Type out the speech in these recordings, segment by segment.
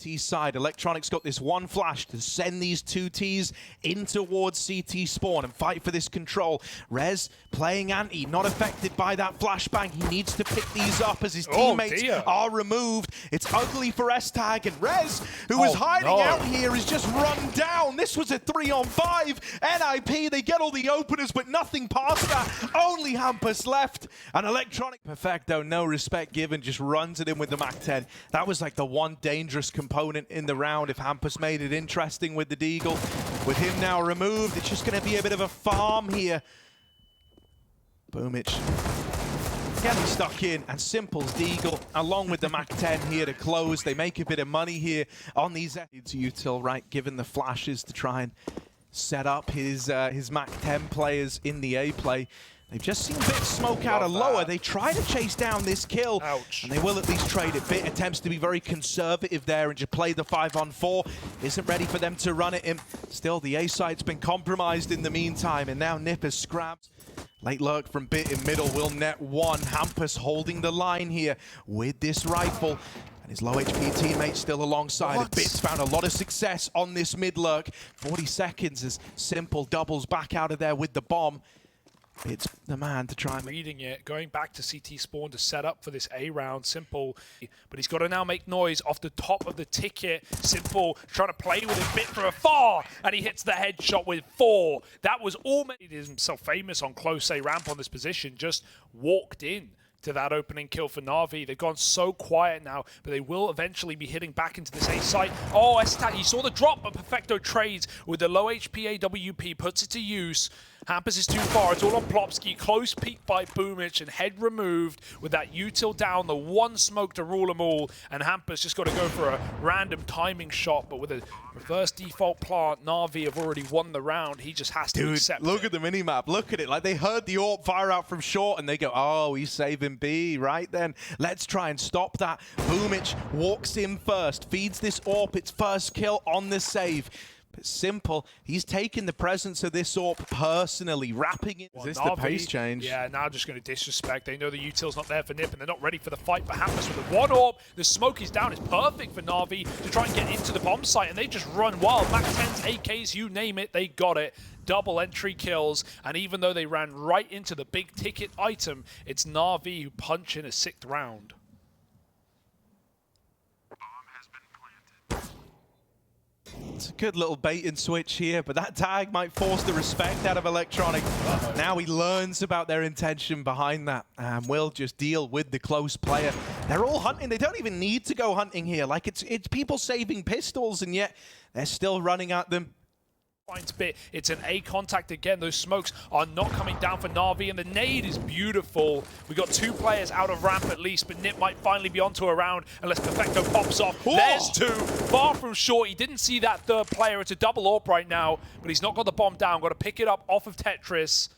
CT side. Electronics got this one flash to send these two Ts in towards CT spawn and fight for this control. Rez playing anti, not affected by that flashbang. He needs to pick these up as his teammates are removed. It's ugly for S-Tag, and Rez, who was hiding out here, is just run down. This was a 3-on-5. NiP, they get all the openers, but nothing past that. Only Hampus left. And Electronic Perfecto, no respect given, just runs it in with the MAC-10. That was like the one dangerous component in the round if Hampus made it interesting with the Deagle. With him now removed, it's just going to be a bit of a farm here. Boomich getting stuck in, and Simple's Deagle along with the MAC-10 here to close. They make a bit of money here on these util, right, given the flashes to try and set up his MAC-10 players in the A play. They've just seen Bit smoke out a lower. They try to chase down this kill, and they will at least trade it. Bit attempts to be very conservative there and just play the 5-on-4. Isn't ready for them to run at him. Still, the A site's been compromised in the meantime, and now NiP has scrapped. Late lurk from Bit in middle will net one. Hampus holding the line here with this rifle. And his low HP teammate still alongside. Bit's found a lot of success on this mid lurk. 40 seconds as Simple doubles back out of there with the bomb. It's the man to try and leading it, going back to CT spawn to set up for this A round. Simple, but he's got to now make noise off the top of the ticket. Simple trying to play with his Bit from afar, and he hits the headshot with 4. That was all made himself famous on close A ramp on this position. Just walked in to that opening kill for NaVi. They've gone so quiet now, but they will eventually be hitting back into this A site. Oh, S-Tag, you saw the drop, but Perfecto trades with the low HP AWP, puts it to use. Hampus is too far. It's all on Plopsky. Close peek by Boomich and head removed with that util down. The one smoke to rule them all. And Hampus just got to go for a random timing shot. But with a reverse default plant, NaVi have already won the round. He just has to accept look at the minimap. Look at it. Like they heard the AWP fire out from short and they go, oh, he's saving B. Right then. Let's try and stop that. Boomich walks in first. Feeds this AWP. Its first kill on the save. But Simple, he's taking the presence of this AWP personally, wrapping it. Is this the pace change? Yeah, now just going to disrespect. They know the util's not there for NiP, and they're not ready for the fight. But Hampus with the one AWP, the smoke is down. It's perfect for NaVi to try and get into the bomb site, and they just run wild. MAC-10s, AKs, you name it, they got it. Double entry kills, and even though they ran right into the big ticket item, it's NaVi who punch in a 6th round. It's a good little bait and switch here, but that tag might force the respect out of Electronic. Now he learns about their intention behind that, and will just deal with the close player. They're all hunting. They don't even need to go hunting here. Like it's people saving pistols, and yet they're still running at them. Finds Bit. It's an A contact again. Those smokes are not coming down for NaVi, and the nade is beautiful. We got 2 players out of ramp at least, but NiP might finally be onto a round unless Perfecto pops off. Oh. There's 2. Far from short. He didn't see that third player. It's a double AWP right now, but he's not got the bomb down. Got to pick it up off of Tetris.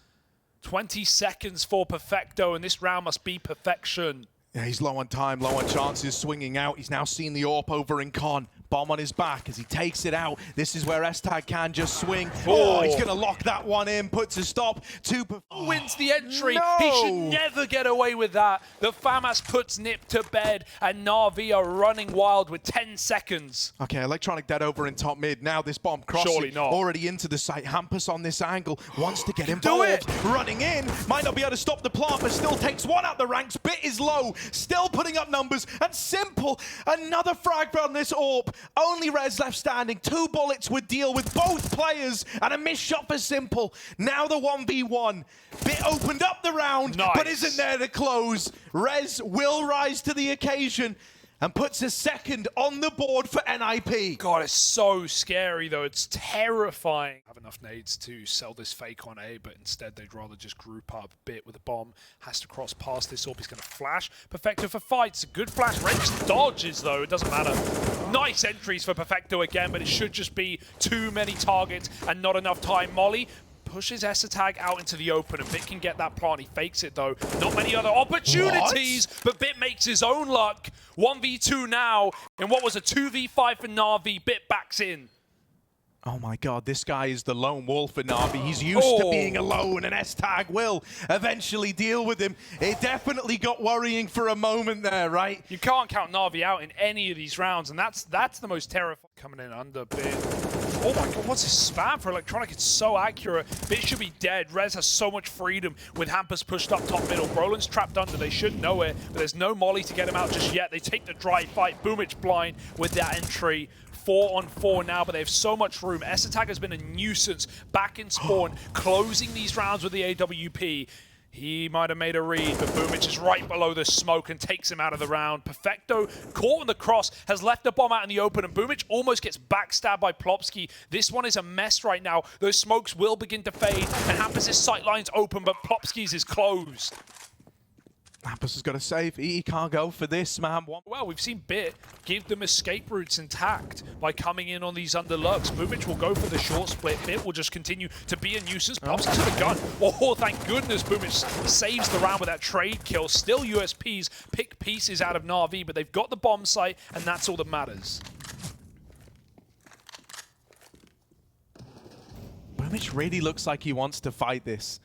20 seconds for Perfecto, and this round must be perfection. Yeah, he's low on time, low on chances, swinging out. He's now seen the AWP over in Con. Bomb on his back as he takes it out. This is where S-Tag can just swing. Oh, he's going to lock that one in, puts a stop to... Wins the entry. No. He should never get away with that. The FAMAS puts NiP to bed, and NaVi are running wild with 10 seconds. Okay, Electronic dead over in top mid. Now this bomb crossing. Surely not. Already into the site. Hampus on this angle. Wants to get involved. Running in. Might not be able to stop the plant, but still takes one out the ranks. Bit is low. Still putting up numbers. And Simple. Another frag on this AWP. Only Rez left standing. 2 bullets would deal with both players, and a missed shot for Simple. Now the 1v1. Bit opened up the round, but isn't there to close. Rez will rise to the occasion and puts a 2nd on the board for NiP. God, it's so scary though. It's terrifying. Have enough nades to sell this fake on A, but instead they'd rather just group up. Bit with a bomb. Has to cross past this AWP. He's going to flash. Perfecto for fights. A good flash. Wrench dodges though. It doesn't matter. Nice entries for Perfecto again, but it should just be too many targets and not enough time. Molly pushes S-Tag out into the open, and Bit can get that plant. He fakes it though. Not many other opportunities, but Bit makes his own luck. 1v2 now, and what was a 2v5 for NaVi. Bit backs in. Oh my god, this guy is the lone wolf for NaVi. He's used to being alone, and S-Tag will eventually deal with him. It definitely got worrying for a moment there, right? You can't count NaVi out in any of these rounds, and that's the most terrifying. Coming in under Bit. Oh my god, what's this spam for Electronic? It's so accurate. Bit should be dead. Rez has so much freedom with Hampus pushed up top middle. Brollan's trapped under. They should know it, but there's no molly to get him out just yet. They take the dry fight. Boomich blind with that entry. 4-on-4 now, but they have so much room. S-Attack has been a nuisance back in spawn, closing these rounds with the AWP. He might have made a read, but Boomich is right below the smoke and takes him out of the round. Perfecto, caught on the cross, has left the bomb out in the open, and Boomich almost gets backstabbed by Plopsky. This one is a mess right now. Those smokes will begin to fade, and Hampus' sight line's open, but Plopsky's is closed. Hampus has got to save. He can't go for this, man. Well, we've seen Bit give them escape routes intact by coming in on these underlooks. Boomich will go for the short split. Bit will just continue to be a nuisance. Pops to the gun. Oh, thank goodness Boomich saves the round with that trade kill. Still USPs pick pieces out of NaVi, but they've got the bomb site, and that's all that matters. Boomich really looks like he wants to fight this.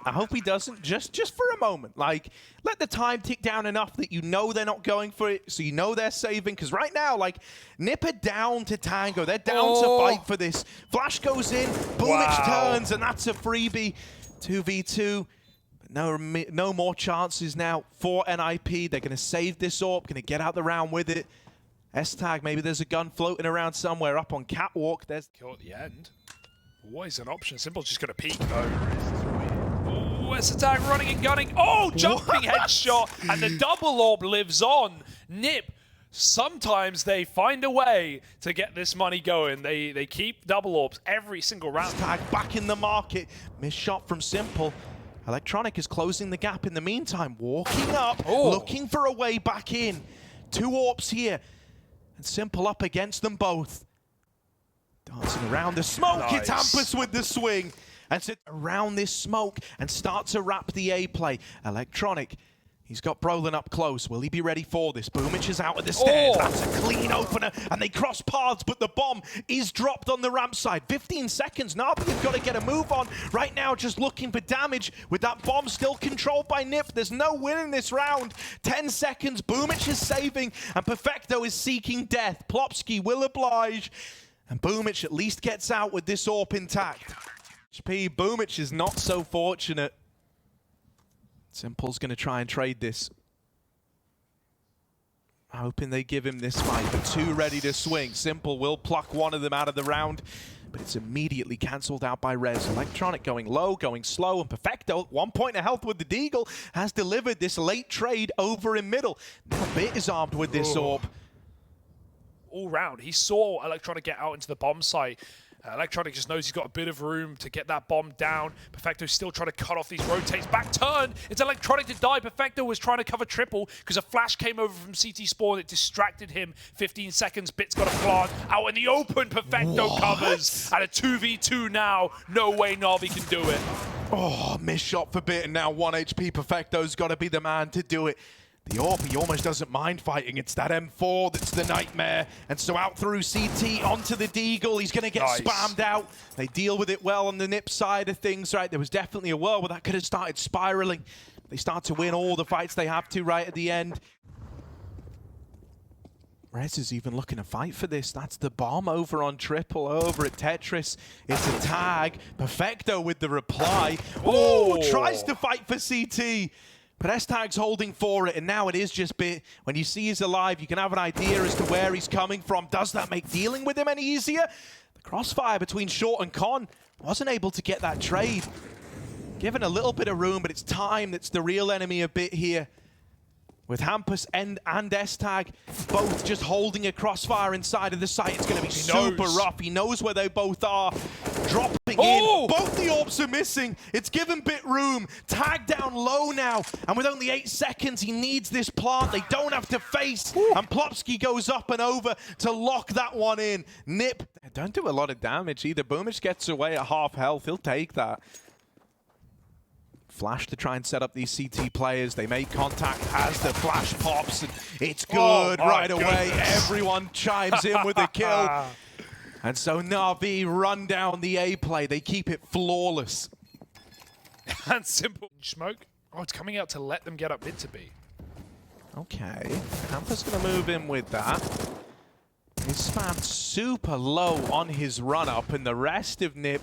I hope he doesn't, just for a moment. Like, let the time tick down enough that you know they're not going for it, so you know they're saving. Because right now, like, NiP are down to tango. They're down to fight for this. Flash goes in, Boomich turns, and that's a freebie. 2v2. No more chances now for NiP. They're going to save this AWP, going to get out the round with it. S-Tag, maybe there's a gun floating around somewhere up on Catwalk. There's kill at the end. What is an option? Simple's just going to peek, though. S-Attack running and gunning. Oh, jumping headshot, and the double orb lives on. NiP, sometimes they find a way to get this money going. They keep double orbs every single round. S-Tag back in the market. Missed shot from Simple. Electronic is closing the gap in the meantime. Walking up, looking for a way back in. 2 AWPs here, and Simple up against them both. Dancing around the smoke. Nice. It's Hampus with the swing. And sit around this smoke and start to wrap the A play. Electronic, he's got Brollan up close. Will he be ready for this? Boomich is out at the stairs. That's a clean opener, and they cross paths, but the bomb is dropped on the ramp side. 15 seconds. NaVi have got to get a move on. Right now, just looking for damage with that bomb still controlled by NiP. There's no win in this round. 10 seconds. Boomich is saving, and Perfecto is seeking death. Plopsky will oblige, and Boomich at least gets out with this AWP intact. HP, Boomich is not so fortunate. Simple's going to try and trade this. Hoping they give him this fight. The 2 ready to swing. Simple will pluck one of them out of the round, but it's immediately cancelled out by Rez. Electronic going low, going slow, and Perfecto, 1 point of health with the Deagle, has delivered this late trade over in middle. Now Bit is armed with this AWP. All round, he saw Electronic get out into the bomb site. Electronic just knows he's got a bit of room to get that bomb down. Perfecto's still trying to cut off these rotates. Back turn! It's Electronic to die. Perfecto was trying to cover triple because a flash came over from CT spawn. It distracted him. 15 seconds. Bit's got a plant. Out in the open, Perfecto covers. At a 2v2 now. No way NaVi can do it. Oh, missed shot for Bit, and now 1 HP. Perfecto's got to be the man to do it. The AWP, he almost doesn't mind fighting. It's that M4 that's the nightmare. And so out through CT, onto the Deagle. He's going to get spammed out. They deal with it well on the NiP side of things, right? There was definitely a world where that could have started spiraling. They start to win all the fights they have to right at the end. Rez is even looking to fight for this. That's the bomb over on triple, over at Tetris. It's a tag. Perfecto with the reply. Oh, tries to fight for CT. But S-Tag's holding for it, and now it is just Bit. When you see he's alive, you can have an idea as to where he's coming from. Does that make dealing with him any easier? The crossfire between Short and Con wasn't able to get that trade. Given a little bit of room, but it's time that's the real enemy of Bit here. With Hampus and S-Tag both just holding a crossfire inside of the site, it's going to be super rough. He knows where they both are. Dropping in. Both the AWPs are missing. It's given Bit room. Tag down low now. And with only 8 seconds, he needs this plant. They don't have to face. And Plopsky goes up and over to lock that one in. NiP don't do a lot of damage either. Boomich gets away at half health. He'll take that. Flash to try and set up these CT players. They make contact as the flash pops, and it's good right away. Everyone chimes in with a kill. And so NaVi run down the A play. They keep it flawless. And simple smoke. Oh, it's coming out to let them get up mid to B. Okay, Hamper's going to move in with that. He's spammed super low on his run-up, and the rest of NiP,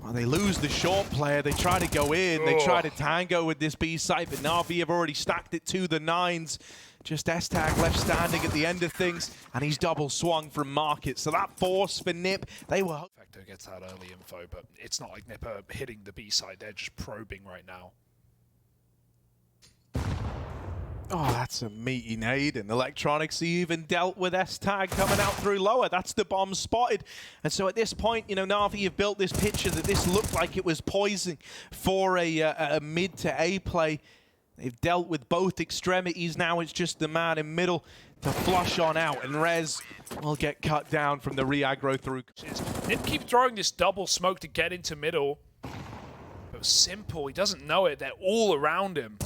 well, they lose the short player. They try to go in. They try to tango with this B site, but NaVi have already stacked it to the 9s. Just S-Tag left standing at the end of things, and he's double swung from Market. So that force for NiP, they were... Vector gets that early info, but it's not like NiP are hitting the B side. They're just probing right now. Oh, that's a meaty nade, and Electronics even dealt with S-Tag coming out through lower. That's the bomb spotted. And so at this point, you know, NaVi have built this picture that this looked like it was poison for a mid to A play. They've dealt with both extremities. Now it's just the man in middle to flush on out, and Rez will get cut down from the re-aggro through. NiP keep throwing this double smoke to get into middle. But Simple, he doesn't know it. They're all around him.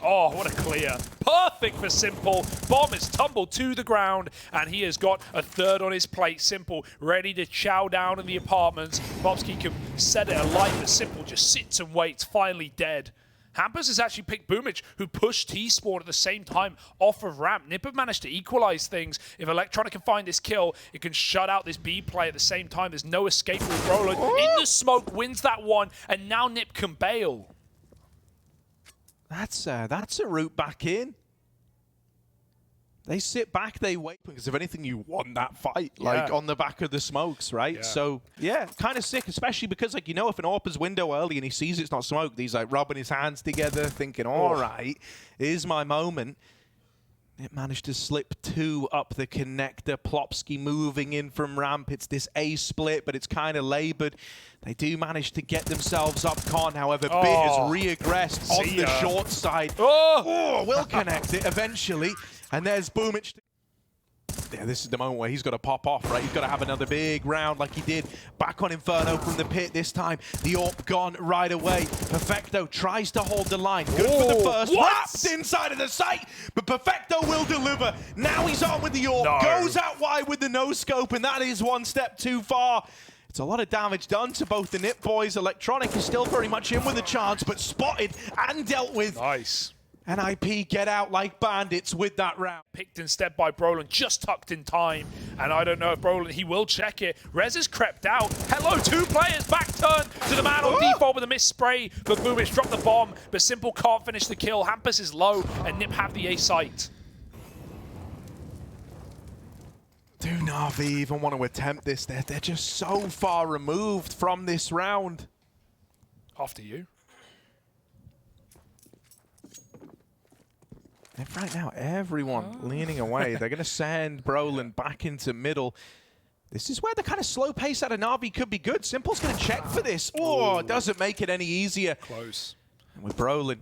Oh, what a clear. Perfect for Simple. Bomb is tumbled to the ground, and he has got a third on his plate. Simple ready to chow down in the apartments. Bobski can set it alight, but Simple just sits and waits, finally dead. Hampers has actually picked Boomich, who pushed T-Spawn at the same time off of ramp. NiP have managed to equalize things. If Electronic can find this kill, it can shut out this B play at the same time. There's no escape with Brollan. In the smoke, wins that one, and now NiP can bail. That's a route back in. They sit back, they wait, because if anything, you won that fight, like on the back of the smokes, right? Yeah. So, yeah, kind of sick, especially because, like, you know, if an AWP is window early and he sees it's not smoked, he's like rubbing his hands together, thinking, all right, here's my moment. It managed to slip 2 up the connector. Plopsky moving in from ramp. It's this A split, but it's kind of labored. They do manage to get themselves up con. However, Bit has re-aggressed on the short side. Will connect it eventually. And there's Boomich. Yeah, this is the moment where he's got to pop off, right? He's got to have another big round like he did back on Inferno from the pit this time. The AWP gone right away. Perfecto tries to hold the line. Good for the first. Wrapped inside of the site, but Perfecto will deliver. Now he's on with the AWP. Goes out wide with the no-scope, and that is one step too far. It's a lot of damage done to both the NiP boys. Electronic is still very much in with a chance, but spotted and dealt with. Nice. NiP get out like bandits with that round. Picked instead by Brollan, just tucked in time. And I don't know if Brollan, he will check it. Rez has crept out. Hello, 2 players, back turn to the man on default with a missed spray. But Boomich dropped the bomb, but Simple can't finish the kill. Hampus is low, and NiP have the A site. Do NaVi even want to attempt this? They're just so far removed from this round. After you. And right now, everyone leaning away. They're going to send Brollan back into middle. This is where the kind of slow pace out of NaVi could be good. Simple's going to check for this. Oh, it doesn't make it any easier. Close. And with Brollan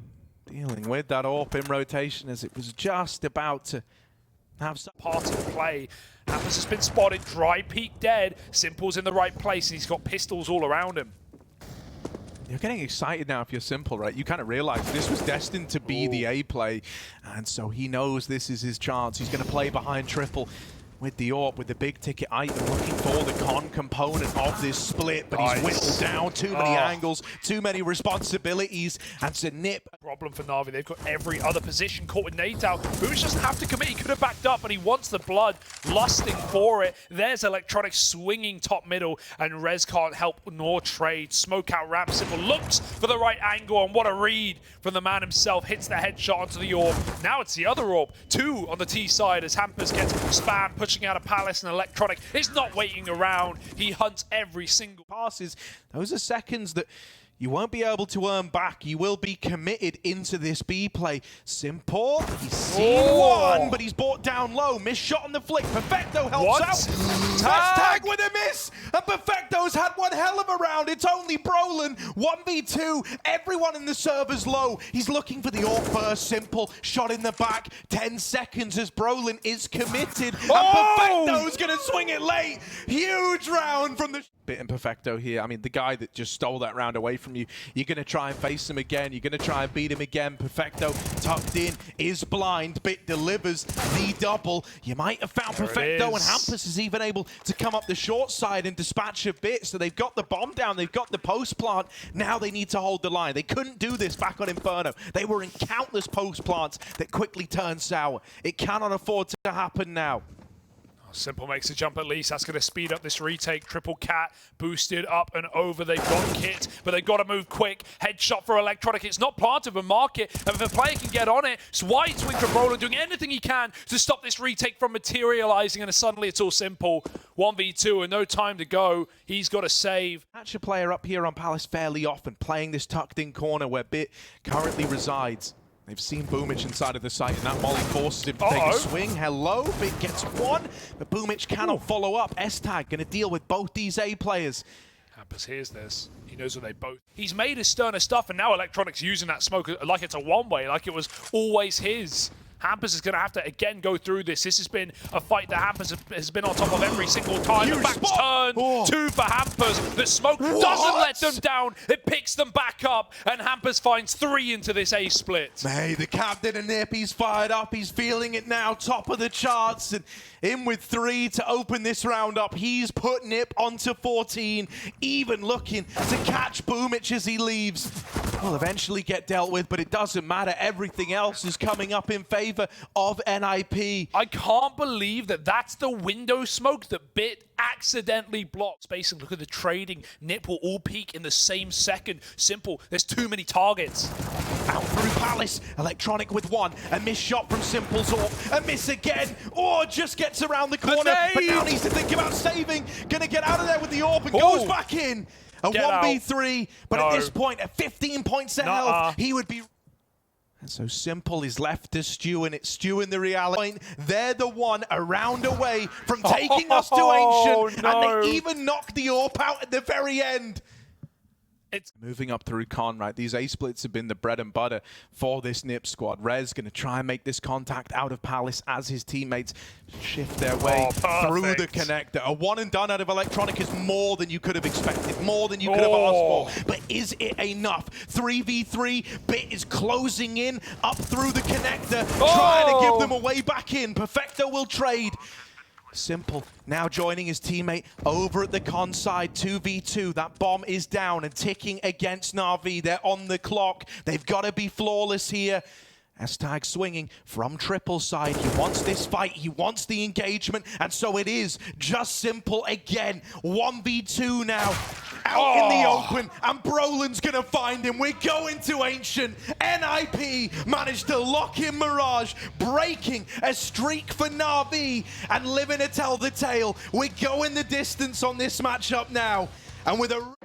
dealing with that AWP in rotation as it was just about to have some part of the play. Hampus has been spotted. Dry peak dead. Simple's in the right place, and he's got pistols all around him. You're getting excited now if you're Simple, right? You kind of realize this was destined to be the A play, and so he knows this is his chance. He's going to play behind triple with the AWP, with the big ticket item, looking for the con component of this split, but he's whittled down too many angles, too many responsibilities, and to NiP. Problem for NaVi, they've got every other position caught with nades out. Boosh doesn't have to commit, he could have backed up, but he wants the blood, lusting for it. There's Electronic swinging top middle, and Rez can't help nor trade. Smoke out ramp, Simple looks for the right angle, and what a read from the man himself, hits the headshot onto the AWP. Now it's the other AWP, 2 on the T side as Hampers gets spammed, pushing out of Palace, and Electronic is not waiting around. He hunts every single passes. Those are seconds that you won't be able to earn back. You will be committed into this B play. Simple, he's seen one, but he's brought down low. Missed shot on the flick. Perfecto helps out. Tag with a miss, and Perfecto's had one hell of a round. It's only Brollan, 1v2. Everyone in the server's low. He's looking for the AWP first. Simple, shot in the back. 10 seconds as Brollan is committed. And Perfecto's gonna swing it late. Huge round from the... Bit and Perfecto here. I mean, the guy that just stole that round away from you, you're going to try and face him again. You're going to try and beat him again. Perfecto tucked in, is blind. Bit delivers the double. You might have found Perfecto, and Hampus is even able to come up the short side and dispatch a Bit. So they've got the bomb down. They've got the post plant. Now they need to hold the line. They couldn't do this back on Inferno. They were in countless post plants that quickly turned sour. It cannot afford to happen now. Simple makes a jump at least. That's going to speed up this retake. Triple cat boosted up and over. They've got kit, but they've got to move quick. Headshot for Electronic. It's not part of a market. And if a player can get on it, it's wide swing for Brollan, doing anything he can to stop this retake from materializing. And suddenly it's all Simple. 1v2 and no time to go. He's got to save. Catch a player up here on Palace fairly often, playing this tucked in corner where Bit currently resides. They've seen Boomich inside of the site, and that molly forces him to take a swing. Hello, Bit gets one, but Boomich cannot follow up. S-Tag going to deal with both these A players. Hampus hears this. He knows where they both... He's made his sterner stuff, and now Electronic's using that smoke like it's a one-way, like it was always his. Hampus is going to have to, again, go through this. This has been a fight that Hampus has been on top of every single time. The back's turned, two for Hampus. The smoke doesn't let them down. It picks them back up, and Hampus finds 3 into this A split. Hey, the captain of NiP, he's fired up. He's feeling it now, top of the charts, and in with 3 to open this round up. He's put NiP onto 14, even looking to catch Boomich as he leaves. Will eventually get dealt with, but it doesn't matter. Everything else is coming up in favor of NiP. I can't believe that that's the window smoke that Bit accidentally blocked. Space and look at the trading. NiP will all peak in the same second. Simple. There's too many targets. Out through Palace. Electronic with 1. A missed shot from Simple's AWP. A miss again. Or just gets around the corner. But now needs to think about saving. Gonna get out of there with the AWP and goes back in. A 1v3, but at this point, at 15 points of health, he would be... And so Simple is left to Stew, and it's Stew in the reality. They're the one a round away from taking us to Ancient, and they even knock the AWP out at the very end. It's moving up through Con, right? These A splits have been the bread and butter for this NiP squad. Rez going to try and make this contact out of Palace as his teammates shift their way through the connector. A one and done out of Electronic is more than you could have expected, more than you could have asked for. But is it enough? 3v3, Bit is closing in up through the connector, trying to give them a way back in. Perfecto will trade. Simple now joining his teammate over at the con side. 2v2. That bomb is down and ticking against NaVi. They're on the clock. They've got to be flawless here. S-Tag swinging from triple side. He wants this fight. He wants the engagement. And so it is. Just Simple again. 1v2 now. Out in the open. And Brollan's going to find him. We're going to Ancient. NiP managed to lock in Mirage. Breaking a streak for NaVi. And living to tell the tale. We're going the distance on this matchup now. And with a...